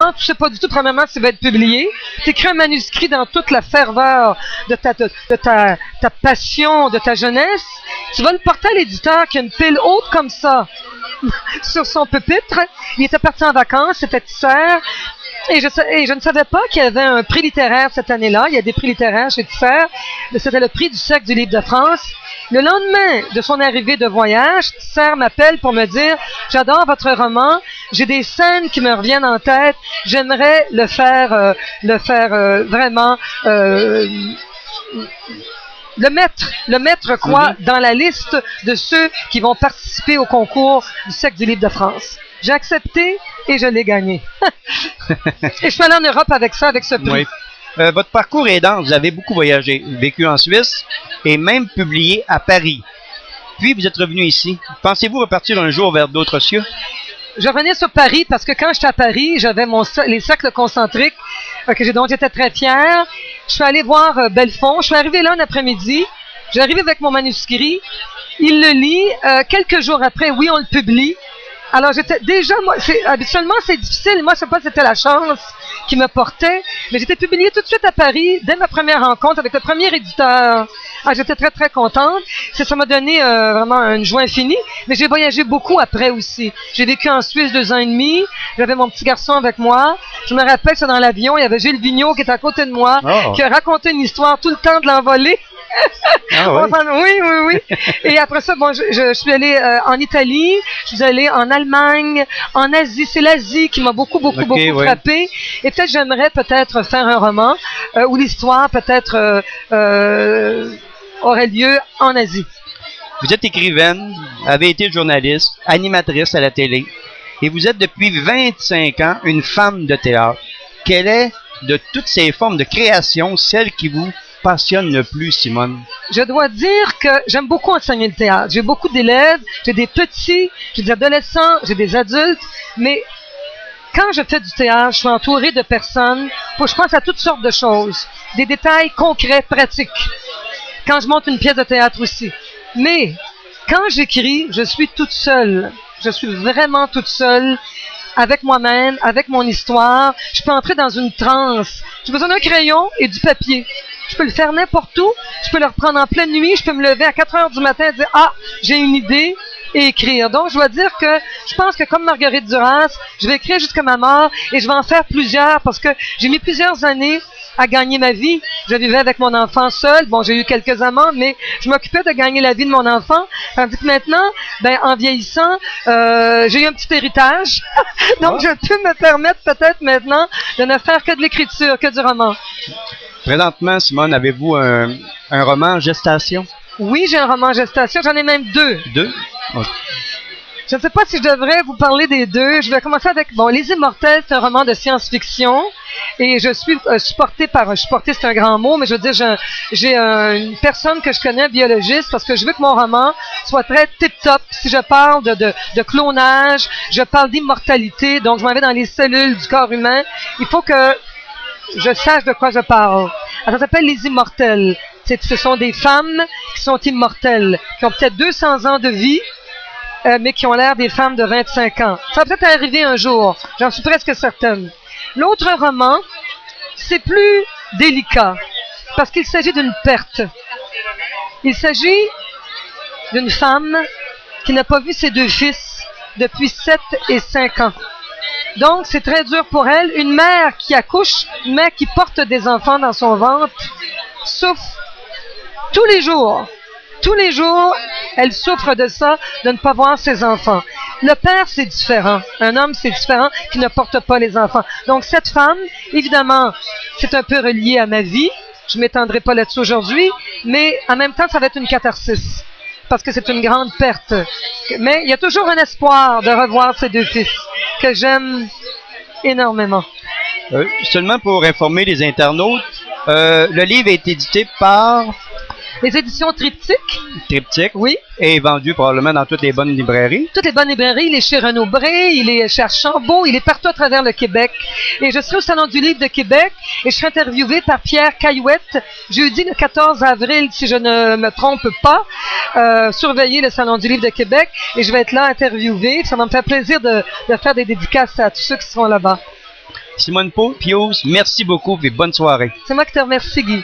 Tu sais pas du tout, premièrement, si ça va être publié. Tu écris un manuscrit dans toute la ferveur de ta passion, de ta jeunesse. Tu vas le porter à l'éditeur qui a une pile haute comme ça sur son pupitre. Il était parti en vacances, c'était Tisser. Et je ne savais pas qu'il y avait un prix littéraire cette année-là. Il y a des prix littéraires chez Tisser. C'était le prix du siècle du livre de France. Le lendemain de son arrivée de voyage, Tisser m'appelle pour me dire « J'adore votre roman, j'ai des scènes qui me reviennent en tête, j'aimerais le faire vraiment... le mettre quoi dans la liste de ceux qui vont participer au concours du siècle du livre de France. » J'ai accepté et je l'ai gagné. Et je suis allé en Europe avec ça, avec ce prix. Oui. Votre parcours est dense, vous avez beaucoup voyagé, vécu en Suisse et même publié à Paris. Puis vous êtes revenu ici. Pensez-vous repartir un jour vers d'autres cieux? Je revenais sur Paris parce que quand j'étais à Paris, j'avais les cercles concentriques dont j'étais très fière. Je suis allée voir Belfond. Je suis arrivée là un après-midi. J'arrive avec mon manuscrit. Il le lit. Quelques jours après, oui, on le publie. Alors, j'étais déjà, habituellement, c'est difficile. Moi, je sais pas si c'était la chance qui me portait, mais j'étais publiée tout de suite à Paris, dès ma première rencontre avec le premier éditeur. Ah, j'étais très, très contente. Ça m'a donné vraiment une joie infinie, mais j'ai voyagé beaucoup après aussi. J'ai vécu en Suisse 2 ans et demi. J'avais mon petit garçon avec moi. Je me rappelle que dans l'avion, il y avait Gilles Vigneault qui était à côté de moi, qui a raconté une histoire tout le temps de l'envolée. Ah, oui. Enfin, oui. Et après ça, bon, je suis allée en Italie, je suis allée en Allemagne, en Asie. C'est l'Asie qui m'a beaucoup frappée. Et peut-être j'aimerais faire un roman où l'histoire peut-être aurait lieu en Asie. Vous êtes écrivaine, avez été journaliste, animatrice à la télé, et vous êtes depuis 25 ans une femme de théâtre. Quelle est, de toutes ces formes de création, celle qui vous passionne le plus, Simone? Je dois dire que j'aime beaucoup enseigner le théâtre. J'ai beaucoup d'élèves, j'ai des petits, j'ai des adolescents, j'ai des adultes, mais quand je fais du théâtre, je suis entourée de personnes, je pense à toutes sortes de choses, des détails concrets, pratiques. Quand je monte une pièce de théâtre aussi. Mais quand j'écris, je suis toute seule. Je suis vraiment toute seule avec moi-même, avec mon histoire. Je peux entrer dans une transe. J'ai besoin d'un crayon et du papier. Je peux le faire n'importe où. Je peux le reprendre en pleine nuit. Je peux me lever à 4 heures du matin et dire « Ah, j'ai une idée » et écrire. Donc, je dois dire que je pense que comme Marguerite Duras, je vais écrire jusqu'à ma mort et je vais en faire plusieurs parce que j'ai mis plusieurs années à gagner ma vie. Je vivais avec mon enfant seul. Bon, j'ai eu quelques amants, mais je m'occupais de gagner la vie de mon enfant. Tandis que maintenant, en vieillissant, j'ai eu un petit héritage. Donc, je peux me permettre peut-être maintenant de ne faire que de l'écriture, que du roman. Présentement, Simone, avez-vous un roman en gestation? Oui, j'ai un roman en gestation. J'en ai même 2. 2? Okay. Je ne sais pas si je devrais vous parler des 2. Je vais commencer avec, Les Immortels, c'est un roman de science-fiction. Et je suis supportée, c'est un grand mot, mais je veux dire, j'ai une personne que je connais, un biologiste, parce que je veux que mon roman soit très tip-top. Si je parle de clonage, je parle d'immortalité, donc je m'en vais dans les cellules du corps humain. Il faut que je sache de quoi je parle. Alors, ça s'appelle Les Immortels. Ce sont des femmes qui sont immortelles, qui ont peut-être 200 ans de vie, mais qui ont l'air des femmes de 25 ans. Ça va peut-être arriver un jour, j'en suis presque certaine. L'autre roman, c'est plus délicat, parce qu'il s'agit d'une perte. Il s'agit d'une femme qui n'a pas vu ses 2 fils depuis 7 et 5 ans. Donc, c'est très dur pour elle. Une mère qui accouche, une mère qui porte des enfants dans son ventre, souffre tous les jours. Tous les jours, elle souffre de ça, de ne pas voir ses enfants. Le père, c'est différent. Un homme, c'est différent, qui ne porte pas les enfants. Donc, cette femme, évidemment, c'est un peu relié à ma vie. Je ne m'étendrai pas là-dessus aujourd'hui, mais en même temps, ça va être une catharsis, parce que c'est une grande perte. Mais il y a toujours un espoir de revoir ces 2 fils, que j'aime énormément. Seulement pour informer les internautes, le livre est édité par... Les éditions Triptyque. Triptyque. Oui. Et vendu probablement dans toutes les bonnes librairies. Toutes les bonnes librairies. Il est chez Renaud Bré, il est chez Archambault, il est partout à travers le Québec. Et je serai au Salon du Livre de Québec et je serai interviewée par Pierre Caillouette jeudi le 14 avril, si je ne me trompe pas. Surveiller le Salon du Livre de Québec et je vais être là interviewée. Ça va me faire plaisir de faire des dédicaces à tous ceux qui seront là-bas. Simone Pius, merci beaucoup et bonne soirée. C'est moi qui te remercie, Guy.